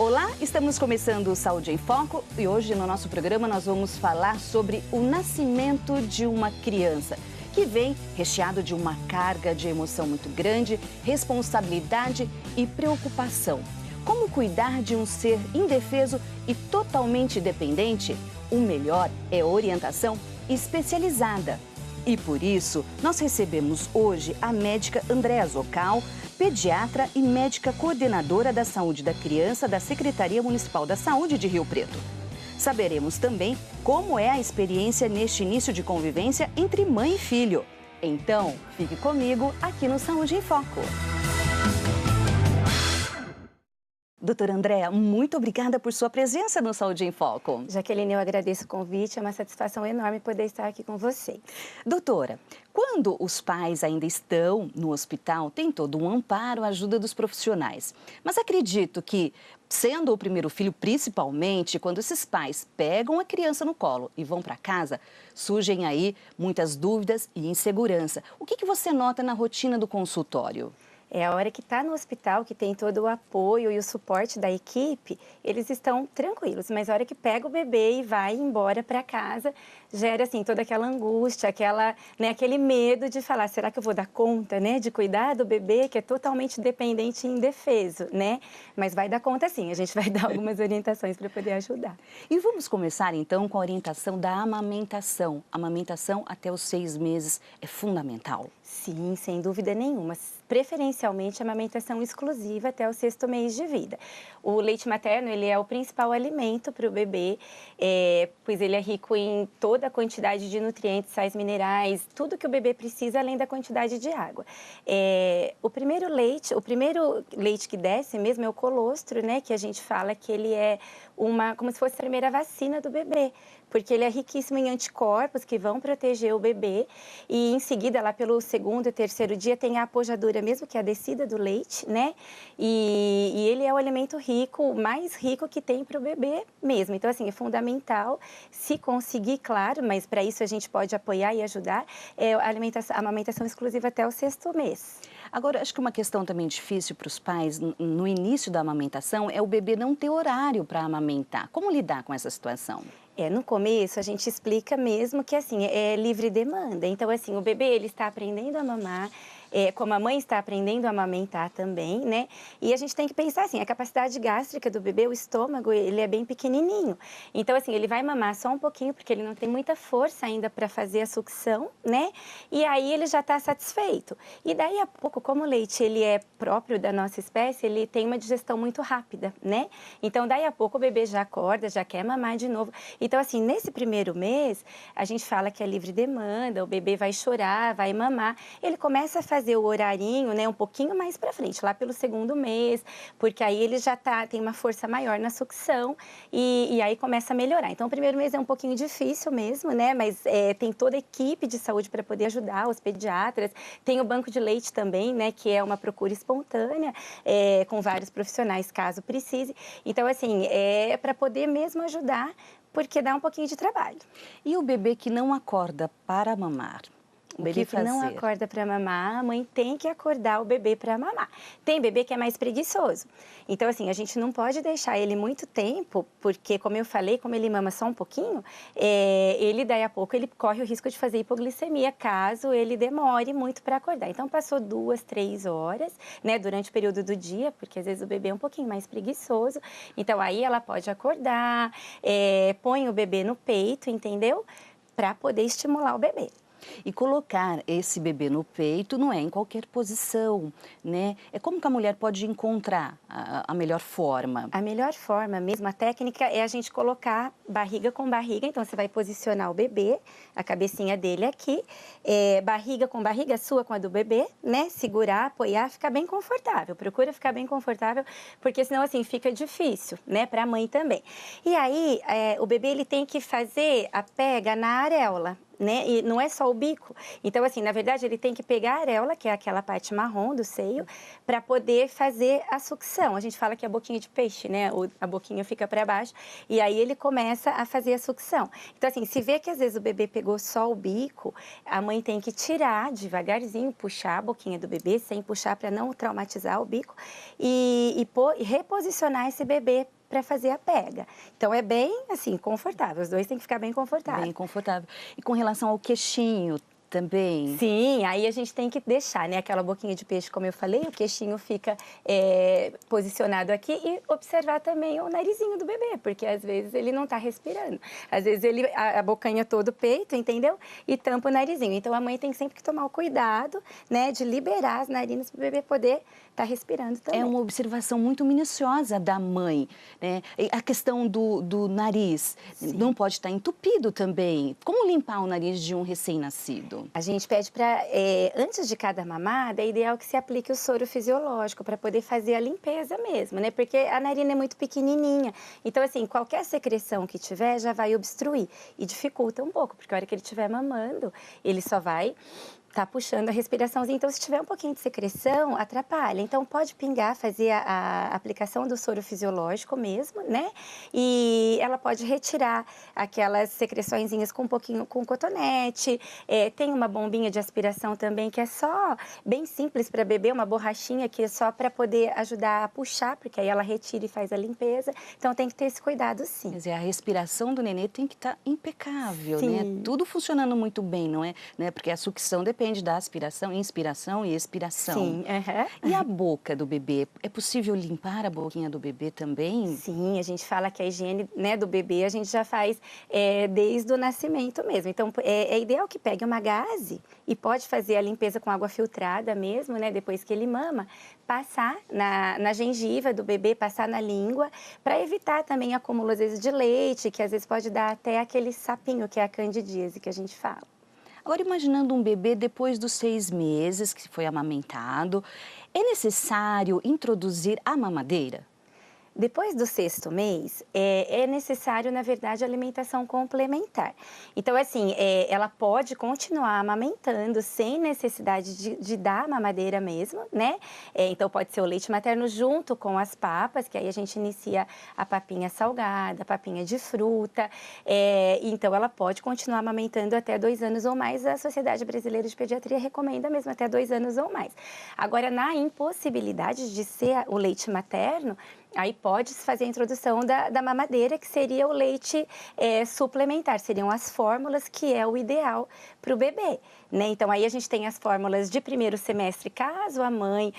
Olá, estamos começando o Saúde em Foco e hoje no nosso programa nós vamos falar sobre o nascimento de uma criança que vem recheado de uma carga de emoção muito grande, responsabilidade e preocupação. Como cuidar de um ser indefeso e totalmente dependente? O melhor é orientação especializada. E por isso, nós recebemos hoje a médica Andréa Zocal, pediatra e médica coordenadora da saúde da criança da Secretaria Municipal da Saúde de Rio Preto. Saberemos também como é a experiência neste início de convivência entre mãe e filho. Então, fique comigo aqui no Saúde em Foco. Doutora Andréa, muito obrigada por sua presença no Saúde em Foco. Jaqueline, eu agradeço o convite, é uma satisfação enorme poder estar aqui com você. Doutora, quando os pais ainda estão no hospital, tem todo um amparo, a ajuda dos profissionais. Mas acredito que, sendo o primeiro filho principalmente, quando esses pais pegam a criança no colo e vão para casa, surgem aí muitas dúvidas e insegurança. O que você nota na rotina do consultório? É a hora que está no hospital, que tem todo o apoio e o suporte da equipe, eles estão tranquilos. Mas a hora que pega o bebê e vai embora para casa, gera assim toda aquela angústia, aquele medo de falar, será que eu vou dar conta, de cuidar do bebê que é totalmente dependente e indefeso, Mas vai dar conta sim, a gente vai dar algumas orientações para poder ajudar. E vamos começar então com a orientação da amamentação. A amamentação até os 6 meses é fundamental. Sim, sem dúvida nenhuma. Preferencialmente, a amamentação exclusiva até o 6º mês de vida. O leite materno, ele é o principal alimento para o bebê, pois ele é rico em toda a quantidade de nutrientes, sais minerais, tudo que o bebê precisa, além da quantidade de água. O primeiro leite que desce mesmo é o colostro, que a gente fala que ele é como se fosse a primeira vacina do bebê, porque ele é riquíssimo em anticorpos que vão proteger o bebê e em seguida, lá pelo 2º e 3º dia, tem a apojadura mesmo, que é a descida do leite, E ele é o alimento rico, mais rico que tem para o bebê mesmo. Então, assim, é fundamental se conseguir, claro, mas para isso a gente pode apoiar e ajudar, a amamentação exclusiva até o 6º mês. Agora, acho que uma questão também difícil para os pais no início da amamentação é o bebê não ter horário para amamentar. Como lidar com essa situação? No começo, a gente explica mesmo que, assim, é livre demanda. Então, assim, o bebê, ele está aprendendo a mamar, como a mãe está aprendendo a amamentar também, E a gente tem que pensar, assim, a capacidade gástrica do bebê, o estômago, ele é bem pequenininho. Então, assim, ele vai mamar só um pouquinho, porque ele não tem muita força ainda para fazer a sucção, E aí ele já está satisfeito. E daí a pouco, como o leite, ele é próprio da nossa espécie, ele tem uma digestão muito rápida, Então, daí a pouco o bebê já acorda, já quer mamar de novo. Então, assim, nesse primeiro mês, a gente fala que é livre demanda, o bebê vai chorar, vai mamar. Ele começa a fazer o horarinho, um pouquinho mais para frente, lá pelo 2º mês, porque aí ele já tem uma força maior na sucção e aí começa a melhorar. Então, o primeiro mês é um pouquinho difícil mesmo, Mas tem toda a equipe de saúde para poder ajudar, os pediatras. Tem o banco de leite também, Que é uma procura espontânea, com vários profissionais, caso precise. Então, assim, é para poder mesmo ajudar, porque dá um pouquinho de trabalho. E o bebê que não acorda para mamar? O bebê que não acorda para mamar, a mãe tem que acordar o bebê para mamar. Tem bebê que é mais preguiçoso. Então, assim, a gente não pode deixar ele muito tempo, porque, como eu falei, como ele mama só um pouquinho, ele, daí a pouco, ele corre o risco de fazer hipoglicemia, caso ele demore muito para acordar. Então, passou 2, 3 horas, durante o período do dia, porque às vezes o bebê é um pouquinho mais preguiçoso. Então, aí ela pode acordar, põe o bebê no peito, entendeu? Para poder estimular o bebê. E colocar esse bebê no peito não é em qualquer posição, É como que a mulher pode encontrar a melhor forma? A melhor forma mesmo, a técnica é a gente colocar barriga com barriga. Então, você vai posicionar o bebê, a cabecinha dele aqui, barriga com barriga, sua com a do bebê, Segurar, apoiar, ficar bem confortável. Procura ficar bem confortável, porque senão, assim, fica difícil, para a mãe também. E aí, o bebê, ele tem que fazer a pega na areola. né? E não é só o bico. Então, assim, na verdade, ele tem que pegar a areola, que é aquela parte marrom do seio, para poder fazer a sucção. A gente fala que é a boquinha de peixe, né? A boquinha fica para baixo e aí ele começa a fazer a sucção. Então, assim, se vê que às vezes o bebê pegou só o bico, a mãe tem que tirar devagarzinho, puxar a boquinha do bebê, sem puxar para não traumatizar o bico e reposicionar esse bebê para fazer a pega. Então, é bem, assim, confortável. Os dois têm que ficar bem confortáveis. Bem confortável. E com relação ao queixinho também? Sim, aí a gente tem que deixar, né? Aquela boquinha de peixe, como eu falei, o queixinho fica posicionado aqui e observar também o narizinho do bebê, porque às vezes ele não está respirando. Às vezes a bocanha todo o peito, entendeu? E tampa o narizinho. Então, a mãe tem sempre que tomar o cuidado, né? De liberar as narinas para o bebê poder estar respirando também. É uma observação muito minuciosa da mãe, né? E a questão do nariz, não pode estar entupido também. Como limpar o nariz de um recém-nascido? A gente pede para, antes de cada mamada, é ideal que se aplique o soro fisiológico para poder fazer a limpeza mesmo, né? Porque a narina é muito pequenininha. Então, assim, qualquer secreção que tiver já vai obstruir e dificulta um pouco, porque a hora que ele estiver mamando, ele só vai tá puxando a respiraçãozinha. Então, se tiver um pouquinho de secreção, atrapalha. Então, pode pingar, fazer a aplicação do soro fisiológico mesmo, né? E ela pode retirar aquelas secreçõezinhas com um pouquinho, com cotonete. Tem uma bombinha de aspiração também, que é só bem simples para beber, uma borrachinha que é só para poder ajudar a puxar, porque aí ela retira e faz a limpeza. Então, tem que ter esse cuidado, sim. Quer dizer, a respiração do nenê tem que estar impecável, Sim. né? Tudo funcionando muito bem, não é? Né? Porque a sucção depende da aspiração, inspiração e expiração. Sim. E a boca do bebê? É possível limpar a boquinha do bebê também? Sim, a gente fala que a higiene, né, do bebê a gente já faz desde o nascimento mesmo. Então, é ideal que pegue uma gaze e pode fazer a limpeza com água filtrada mesmo, né, depois que ele mama, passar na gengiva do bebê, passar na língua, para evitar também acúmulo, às vezes, de leite, que às vezes pode dar até aquele sapinho, que é a candidíase que a gente fala. Agora, imaginando um bebê depois dos 6 meses que foi amamentado, é necessário introduzir a mamadeira? Depois do 6º mês, é necessário, na verdade, alimentação complementar. Então, assim, ela pode continuar amamentando sem necessidade de dar a mamadeira mesmo, né? Então, pode ser o leite materno junto com as papas, que aí a gente inicia a papinha salgada, a papinha de fruta. Então, ela pode continuar amamentando até 2 anos ou mais. A Sociedade Brasileira de Pediatria recomenda mesmo até 2 anos ou mais. Agora, na impossibilidade de ser o leite materno, aí pode-se fazer a introdução da mamadeira, que seria o leite suplementar, seriam as fórmulas que é o ideal para o bebê, né? Então, aí a gente tem as fórmulas de primeiro semestre, caso a mãe,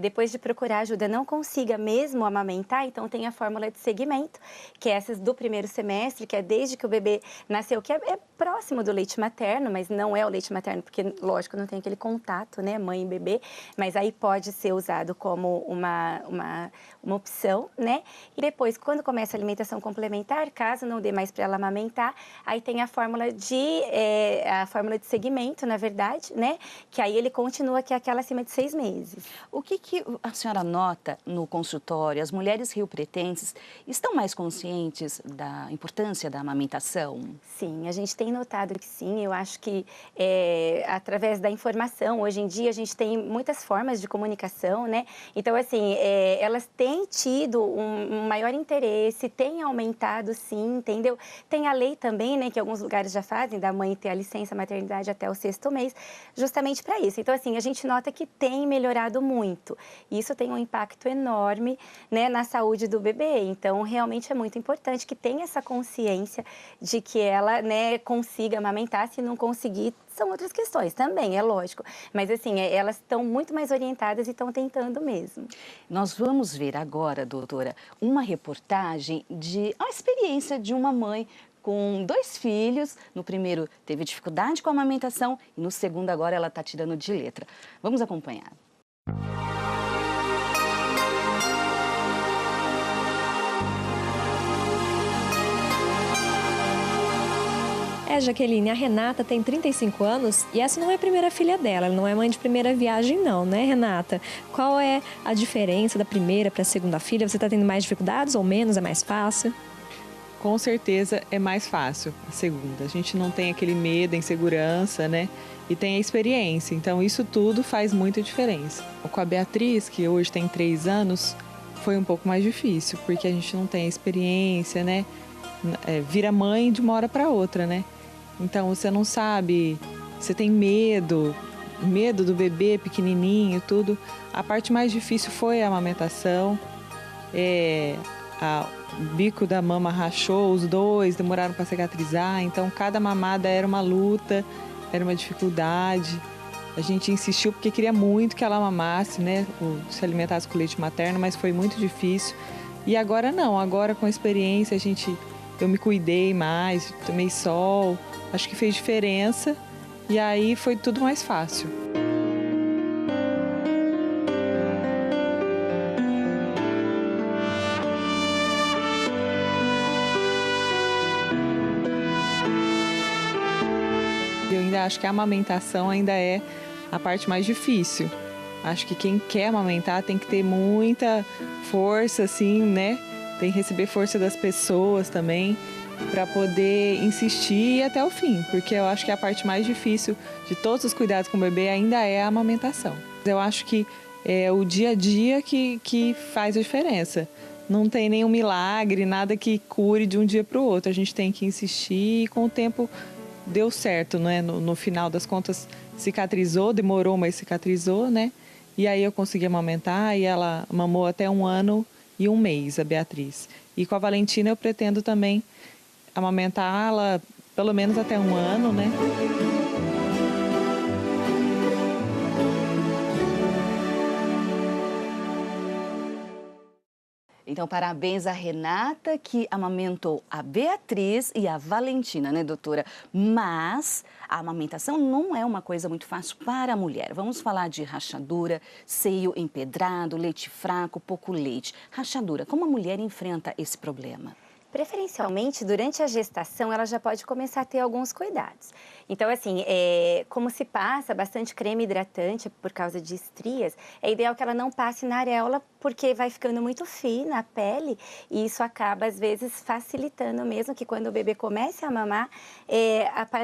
depois de procurar ajuda, não consiga mesmo amamentar, então tem a fórmula de segmento, que é essas do primeiro semestre, que é desde que o bebê nasceu, que é próximo do leite materno, mas não é o leite materno, porque, lógico, não tem aquele contato, né, mãe e bebê, mas aí pode ser usado como uma opção, né? E depois, quando começa a alimentação complementar, caso não dê mais para ela amamentar, aí tem a fórmula de segmento, na verdade, né? Que aí ele continua, que é aquela acima de 6 meses. O que a senhora nota no consultório? As mulheres riopretenses estão mais conscientes da importância da amamentação? Sim, a gente tem notado que sim. Eu acho que através da informação, hoje em dia a gente tem muitas formas de comunicação, né? Então, assim, elas têm tido um maior interesse, têm aumentado sim, entendeu? Tem a lei também, né, que alguns lugares já fazem, da mãe ter a licença maternidade até o 6º mês, justamente para isso. Então, assim, a gente nota que tem melhorado muito. Isso tem um impacto enorme, né, na saúde do bebê. Então, realmente é muito importante que tenha essa consciência de que ela, né, consiga amamentar. Se não conseguir, são outras questões também, é lógico. Mas, assim, elas estão muito mais orientadas e estão tentando mesmo. Nós vamos ver agora, doutora, uma reportagem de a experiência de uma mãe com 2 filhos. No primeiro teve dificuldade com a amamentação e no segundo agora ela está tirando de letra. Vamos acompanhar. Jaqueline, a Renata tem 35 anos e essa não é a primeira filha dela, ela não é mãe de primeira viagem não, né, Renata? Qual é a diferença da primeira para a segunda filha? Você está tendo mais dificuldades ou menos? É mais fácil? com certeza é mais fácil a segunda. A gente não tem aquele medo, a insegurança, né? E tem a experiência, então isso tudo faz muita diferença. Com a Beatriz, que hoje tem 3 anos, foi um pouco mais difícil, porque a gente não tem a experiência, né? Vira mãe de uma hora para outra, né? Então você não sabe, você tem medo do bebê pequenininho, tudo. A parte mais difícil foi a amamentação. O bico da mama rachou, os dois demoraram para cicatrizar, então cada mamada era uma luta, era uma dificuldade. A gente insistiu porque queria muito que ela mamasse, né, se alimentasse com leite materno, mas foi muito difícil. E agora não, agora com a experiência eu me cuidei mais, tomei sol, acho que fez diferença e aí foi tudo mais fácil. Eu ainda acho que a amamentação ainda é a parte mais difícil. Acho que quem quer amamentar tem que ter muita força, assim, né? Tem que receber força das pessoas também para poder insistir até o fim, porque eu acho que a parte mais difícil de todos os cuidados com o bebê ainda é a amamentação. Eu acho que é o dia a dia que faz a diferença. Não tem nenhum milagre, nada que cure de um dia para o outro. A gente tem que insistir e com o tempo deu certo, né? No final das contas cicatrizou, demorou, mas cicatrizou, né? E aí eu consegui amamentar e ela mamou até 1 ano e 1 mês, a Beatriz. E com a Valentina eu pretendo também amamentá-la pelo menos até 1 ano, né? Então, parabéns à Renata, que amamentou a Beatriz e a Valentina, né, doutora? Mas a amamentação não é uma coisa muito fácil para a mulher. Vamos falar de rachadura, seio empedrado, leite fraco, pouco leite. Rachadura, como a mulher enfrenta esse problema? Preferencialmente, durante a gestação, ela já pode começar a ter alguns cuidados. Então, assim, como se passa bastante creme hidratante por causa de estrias, é ideal que ela não passe na areola, porque vai ficando muito fina a pele e isso acaba, às vezes, facilitando mesmo que quando o bebê comece a mamar,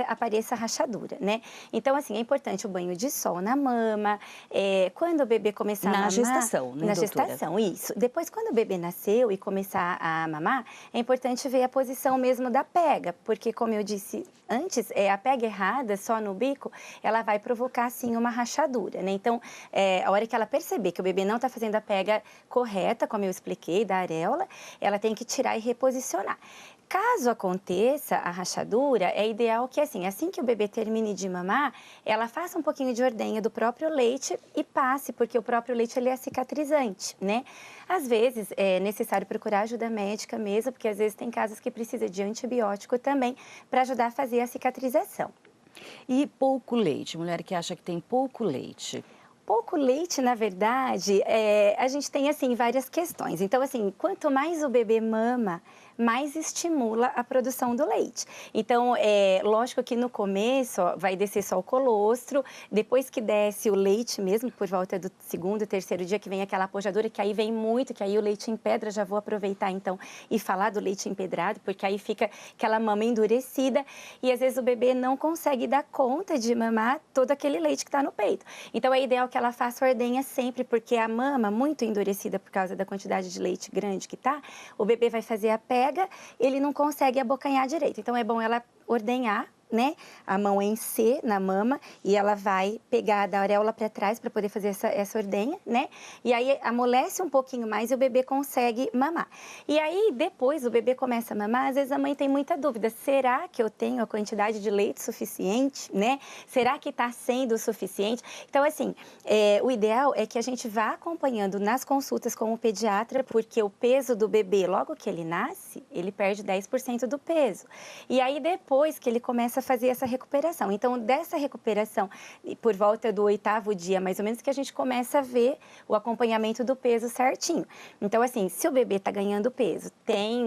apareça a rachadura, né? Então, assim, é importante o banho de sol na mama, quando o bebê começar a mamar... Na gestação, né, Na doutora? gestação, isso. Depois, quando o bebê nasceu e começar a mamar, é importante ver a posição mesmo da pega, porque, como eu disse antes, a pega errada, só no bico, ela vai provocar, sim, uma rachadura, né? Então, a hora que ela perceber que o bebê não está fazendo a pega correta, como eu expliquei, da areola, ela tem que tirar e reposicionar. Caso aconteça a rachadura, é ideal que, assim que o bebê termine de mamar, ela faça um pouquinho de ordenha do próprio leite e passe, porque o próprio leite ele é cicatrizante, né? Às vezes, é necessário procurar ajuda médica mesmo, porque às vezes tem casos que precisa de antibiótico também para ajudar a fazer a cicatrização. E pouco leite, mulher que acha que tem pouco leite. Pouco leite, na verdade, a gente tem, assim, várias questões. Então, assim, quanto mais o bebê mama, mais estimula a produção do leite. Então, lógico que no começo vai descer só o colostro, depois que desce o leite mesmo, por volta do 2º, 3º dia, que vem aquela apojadura, que aí vem muito, que aí o leite empedra, já vou aproveitar então e falar do leite empedrado, porque aí fica aquela mama endurecida e às vezes o bebê não consegue dar conta de mamar todo aquele leite que está no peito. Então, é ideal que ela faça ordenha sempre, porque a mama muito endurecida por causa da quantidade de leite grande que tá, o bebê vai fazer a pega, ele não consegue abocanhar direito. Então, é bom ela ordenhar, né? A mão em C na mama e ela vai pegar da auréola para trás para poder fazer essa ordenha, né? E aí amolece um pouquinho mais e o bebê consegue mamar. E aí depois o bebê começa a mamar, às vezes a mãe tem muita dúvida, será que eu tenho a quantidade de leite suficiente, né? Será que está sendo o suficiente? Então, assim, o ideal é que a gente vá acompanhando nas consultas com o pediatra, porque o peso do bebê, logo que ele nasce, ele perde 10% do peso. E aí depois que ele começa a fazer essa recuperação. Então, dessa recuperação, por volta do 8º dia, mais ou menos, que a gente começa a ver o acompanhamento do peso certinho. Então, assim, se o bebê está ganhando peso, tem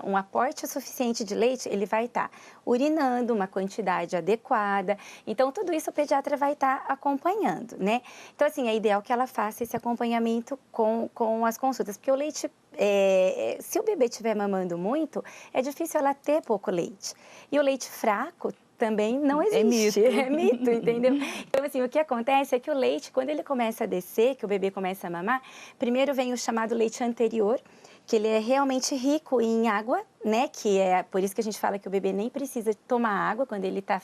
um aporte suficiente de leite, ele vai estar urinando uma quantidade adequada. Então, tudo isso o pediatra vai estar acompanhando, né? Então, assim, é ideal que ela faça esse acompanhamento com as consultas, porque o leite se o bebê estiver mamando muito, é difícil ela ter pouco leite. E o leite fraco também não existe. É mito, entendeu? Então, assim, o que acontece é que o leite, quando ele começa a descer, que o bebê começa a mamar, primeiro vem o chamado leite anterior, que ele é realmente rico em água, né? Que é por isso que a gente fala que o bebê nem precisa tomar água quando ele está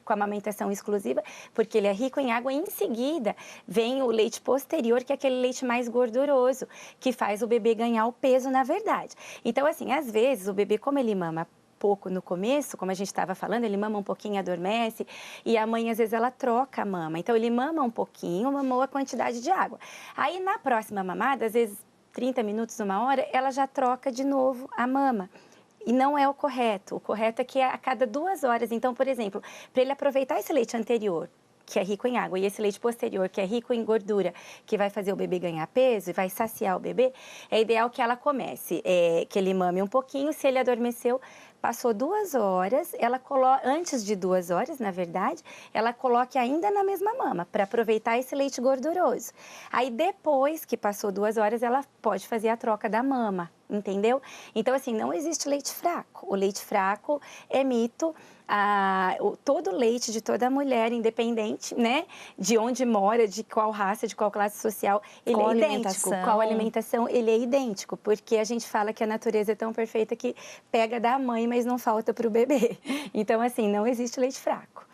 com a amamentação exclusiva, porque ele é rico em água. E em seguida vem o leite posterior, que é aquele leite mais gorduroso, que faz o bebê ganhar o peso, na verdade. Então, assim, às vezes o bebê, como ele mama pouco no começo, como a gente estava falando, ele mama um pouquinho, adormece, e a mãe, às vezes, ela troca a mama. Então, ele mama um pouquinho, mamou a quantidade de água. Aí, na próxima mamada, às vezes, 30 minutos, 1 hora, ela já troca de novo a mama. E não é o correto. O correto é que é a cada 2 horas. Então, por exemplo, para ele aproveitar esse leite anterior, que é rico em água, e esse leite posterior, que é rico em gordura, que vai fazer o bebê ganhar peso e vai saciar o bebê, é ideal que ela comece, que ele mame um pouquinho. Se ele adormeceu, passou 2 horas, ela coloca, antes de 2 horas, na verdade, ela coloque ainda na mesma mama, para aproveitar esse leite gorduroso. Aí, depois que passou 2 horas, ela pode fazer a troca da mama, entendeu? Então, assim, não existe leite fraco. O leite fraco é mito. Todo leite de toda mulher, independente, né, de onde mora, de qual raça, de qual classe social, ele é idêntico. Qual alimentação, ele é idêntico, porque a gente fala que a natureza é tão perfeita que pega da mãe, mas não falta para o bebê. Então, assim, não existe leite fraco.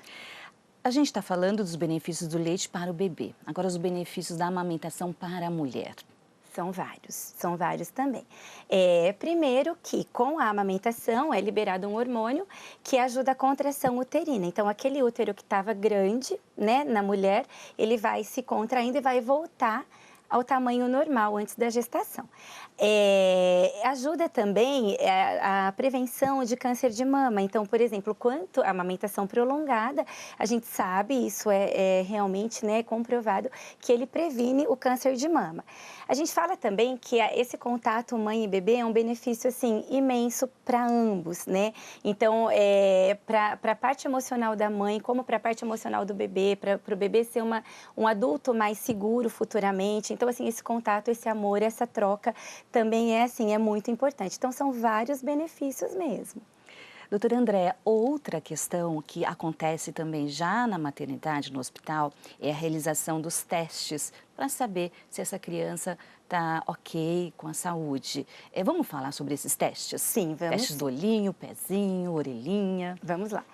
A gente está falando dos benefícios do leite para o bebê. Agora, os benefícios da amamentação para a mulher. São vários também. Primeiro que com a amamentação é liberado um hormônio que ajuda a contração uterina. Então, aquele útero que estava grande, né, na mulher, ele vai se contraindo e vai voltar ao tamanho normal antes da gestação. Ajuda também a prevenção de câncer de mama. Então, por exemplo, quanto a amamentação prolongada, a gente sabe, isso é realmente, né, comprovado, que ele previne o câncer de mama. A gente fala também que esse contato mãe e bebê é um benefício, assim, imenso para ambos, né? Então, para a parte emocional da mãe, como para a parte emocional do bebê, para o bebê ser um adulto mais seguro futuramente. Então, assim, esse contato, esse amor, essa troca também é muito importante. Então, são vários benefícios mesmo. Doutora Andréa, outra questão que acontece também já na maternidade, no hospital, é a realização dos testes para saber se essa criança está ok com a saúde. Vamos falar sobre esses testes? Sim, vamos. Testes do olhinho, pezinho, orelhinha. Vamos lá.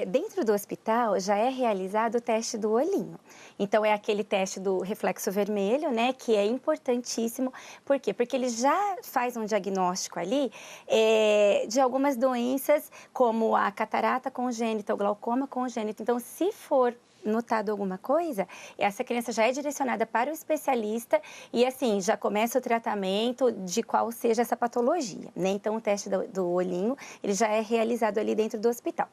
Dentro do hospital já é realizado o teste do olhinho. Então, é aquele teste do reflexo vermelho, né, que é importantíssimo. Por quê? Porque ele já faz um diagnóstico ali de algumas doenças, como a catarata congênita, o glaucoma congênito. Então, se for notado alguma coisa, essa criança já é direcionada para o especialista e, assim, já começa o tratamento de qual seja essa patologia, né? Então, o teste do olhinho, ele já é realizado ali dentro do hospital.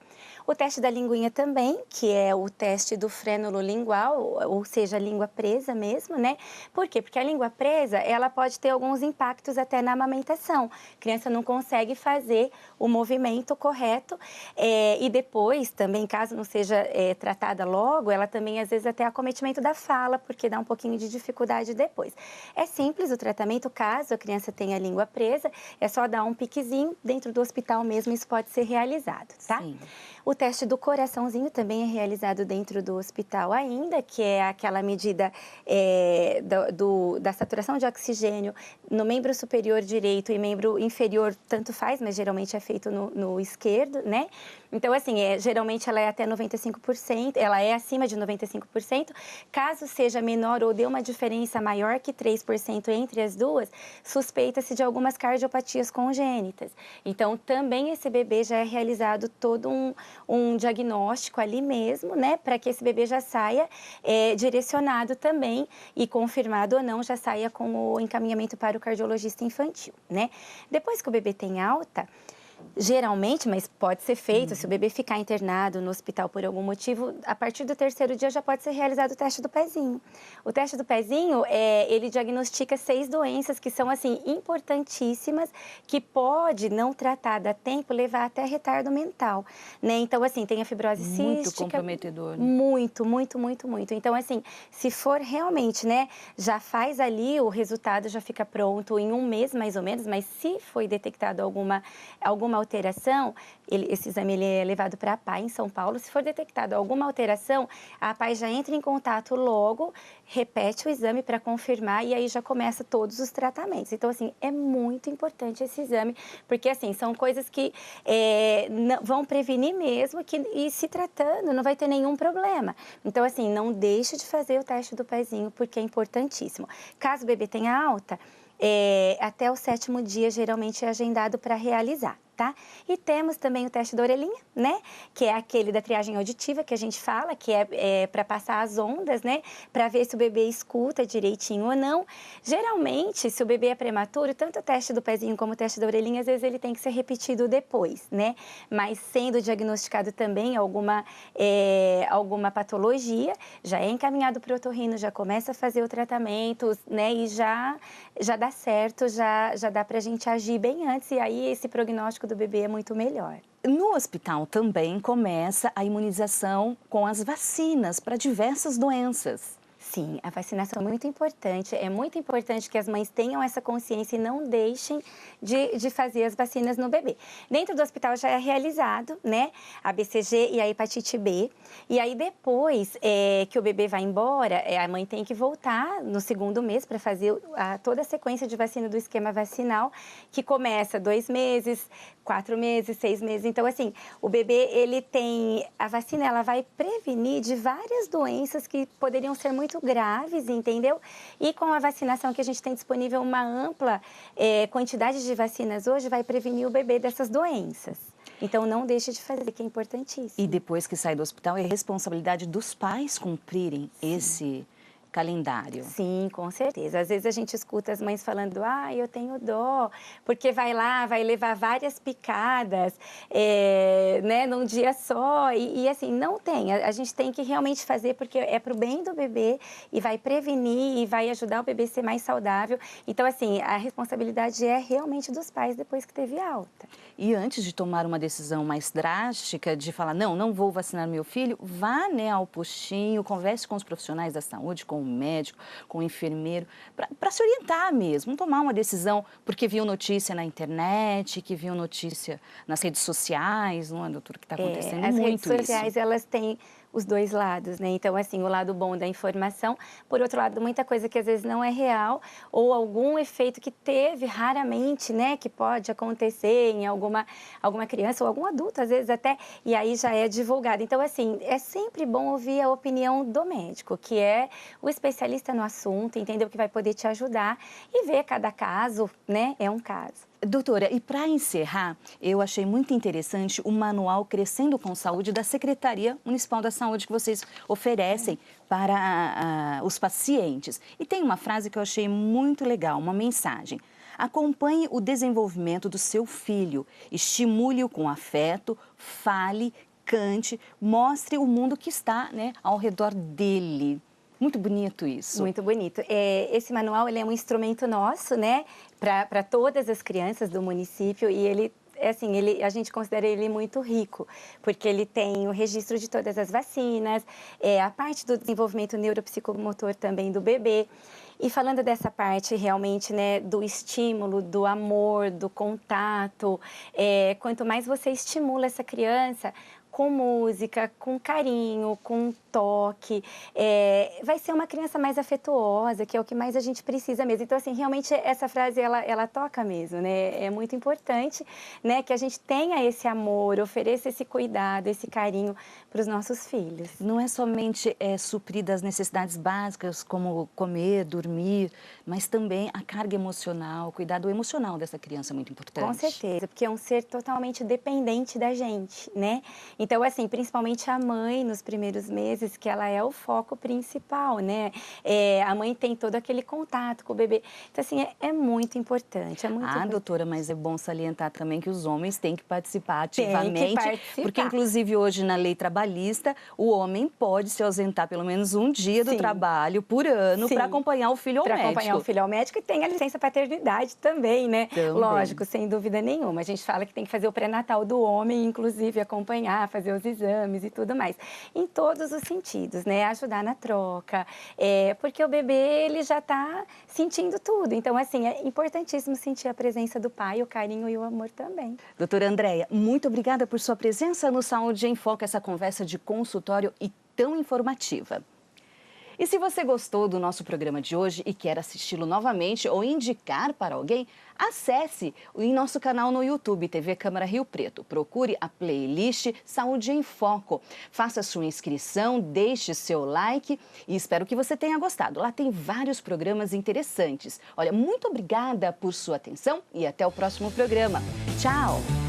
O teste da linguinha também, que é o teste do frênulo lingual, ou seja, a língua presa mesmo, né? Por quê? Porque a língua presa, ela pode ter alguns impactos até na amamentação. A criança não consegue fazer o movimento correto e depois, também, caso não seja tratada logo, ela também, às vezes, até acometimento da fala, porque dá um pouquinho de dificuldade depois. É simples o tratamento, caso a criança tenha a língua presa, é só dar um piquezinho dentro do hospital mesmo, isso pode ser realizado, tá? Sim. O teste do coraçãozinho também é realizado dentro do hospital ainda, que é aquela medida da saturação de oxigênio no membro superior direito e membro inferior, tanto faz, mas geralmente é feito no esquerdo, né? Então, assim, geralmente ela é até 95%, ela é acima de 95%. Caso seja menor ou dê uma diferença maior que 3% entre as duas, suspeita-se de algumas cardiopatias congênitas. Então, também esse bebê já é realizado todo um diagnóstico ali mesmo, né? Para que esse bebê já saia direcionado também e confirmado ou não, já saia com o encaminhamento para o cardiologista infantil, né? Depois que o bebê tem alta, Geralmente, mas pode ser feito, se o bebê ficar internado no hospital por algum motivo, a partir do 3º dia já pode ser realizado o teste do pezinho. O teste do pezinho, ele diagnostica 6 doenças que são, assim, importantíssimas, que pode, não tratada a tempo, levar até retardo mental, né? Então, assim, tem a fibrose cística. Muito comprometedor, né? Muito, muito, muito, muito. Então, assim, se for realmente, né, já faz ali, o resultado já fica pronto em 1 mês, mais ou menos, mas se foi detectado alguma alteração, esse exame ele é levado para a APAI em São Paulo. Se for detectado alguma alteração, a APAI já entra em contato logo, repete o exame para confirmar e aí já começa todos os tratamentos. Então, assim, é muito importante esse exame, porque, assim, são coisas que vão prevenir mesmo e se tratando não vai ter nenhum problema. Então, assim, não deixe de fazer o teste do pezinho, porque é importantíssimo. Caso o bebê tenha alta, até o 7º dia, geralmente é agendado para realizar, tá? E temos também o teste da orelhinha, né? Que é aquele da triagem auditiva que a gente fala, que é para passar as ondas, né? Para ver se o bebê escuta direitinho ou não. Geralmente, se o bebê é prematuro, tanto o teste do pezinho como o teste da orelhinha, às vezes ele tem que ser repetido depois, né? Mas sendo diagnosticado também alguma patologia, já é encaminhado para o otorrino, já começa a fazer o tratamento, né? E já dá certo, já dá para a gente agir bem antes e aí esse prognóstico do bebê é muito melhor. No hospital também começa a imunização com as vacinas para diversas doenças. Sim, a vacinação é muito importante. É muito importante que as mães tenham essa consciência e não deixem de fazer as vacinas no bebê. Dentro do hospital já é realizado, né, a BCG e a hepatite B. E aí depois que o bebê vai embora, a mãe tem que voltar no 2º mês para fazer toda a sequência de vacina do esquema vacinal, que começa 2 meses, 4 meses, 6 meses. Então, assim, o bebê, a vacina, ela vai prevenir de várias doenças que poderiam ser muito graves, entendeu? E com a vacinação que a gente tem disponível, uma ampla quantidade de vacinas hoje vai prevenir o bebê dessas doenças. Então, não deixe de fazer, que é importantíssimo. E depois que sai do hospital, é responsabilidade dos pais cumprirem esse calendário. Sim, com certeza. Às vezes a gente escuta as mães falando, eu tenho dó, porque vai levar várias picadas, né, num dia só. E assim, não tem. A gente tem que realmente fazer porque é para o bem do bebê e vai prevenir e vai ajudar o bebê a ser mais saudável. Então, assim, a responsabilidade é realmente dos pais depois que teve alta. E antes de tomar uma decisão mais drástica, de falar, não vou vacinar meu filho, vá, né, ao postinho, converse com os profissionais da saúde, com o médico, com o enfermeiro, para se orientar mesmo, não tomar uma decisão porque viu notícia na internet, que viu notícia nas redes sociais, não é, doutor, que está acontecendo as muito redes sociais, isso. elas têm os dois lados, né? Então, assim, o lado bom da informação, por outro lado, muita coisa que às vezes não é real ou algum efeito que teve raramente, né? Que pode acontecer em alguma criança ou algum adulto, às vezes até, e aí já é divulgado. Então, assim, é sempre bom ouvir a opinião do médico, que é o especialista no assunto, entendeu? Que vai poder te ajudar e ver cada caso, né? É um caso. Doutora, e para encerrar, eu achei muito interessante o manual Crescendo com Saúde da Secretaria Municipal da Saúde que vocês oferecem para os pacientes. E tem uma frase que eu achei muito legal, uma mensagem. Acompanhe o desenvolvimento do seu filho, estimule-o com afeto, fale, cante, mostre o mundo que está, né, ao redor dele. Muito bonito isso. Muito bonito. Esse manual ele é um instrumento nosso, né, para todas as crianças do município e a gente considera ele muito rico, porque ele tem o registro de todas as vacinas, a parte do desenvolvimento neuropsicomotor também do bebê. E falando dessa parte realmente, né, do estímulo, do amor, do contato, quanto mais você estimula essa criança com música, com carinho, com toque, vai ser uma criança mais afetuosa, que é o que mais a gente precisa mesmo. Então, assim, realmente essa frase, ela toca mesmo, né? É muito importante, né, que a gente tenha esse amor, ofereça esse cuidado, esse carinho para os nossos filhos. Não é somente suprir das necessidades básicas, como comer, dormir, mas também a carga emocional, o cuidado emocional dessa criança é muito importante. Com certeza, porque é um ser totalmente dependente da gente, né? Então, assim, principalmente a mãe nos primeiros meses, que ela é o foco principal, né? A mãe tem todo aquele contato com o bebê. Então, assim, é muito importante, é muito importante. Doutora, mas é bom salientar também que os homens têm que participar ativamente, tem que participar. Porque inclusive hoje na lei trabalhista, o homem pode se ausentar pelo menos um dia do trabalho por ano para acompanhar o filho ao médico. Para acompanhar o filho ao médico, e tem a licença paternidade também, né? Também. Lógico, sem dúvida nenhuma. A gente fala que tem que fazer o pré-natal do homem, inclusive acompanhar, fazer os exames e tudo mais. Em todos os sentidos, né? Ajudar na troca, porque o bebê, ele já está sentindo tudo. Então, assim, é importantíssimo sentir a presença do pai, o carinho e o amor também. Doutora Andréia, muito obrigada por sua presença no Saúde em Foco, essa conversa de consultório e tão informativa. E se você gostou do nosso programa de hoje e quer assisti-lo novamente ou indicar para alguém, acesse o nosso canal no YouTube, TV Câmara Rio Preto. Procure a playlist Saúde em Foco. Faça sua inscrição, deixe seu like e espero que você tenha gostado. Lá tem vários programas interessantes. Olha, muito obrigada por sua atenção e até o próximo programa. Tchau!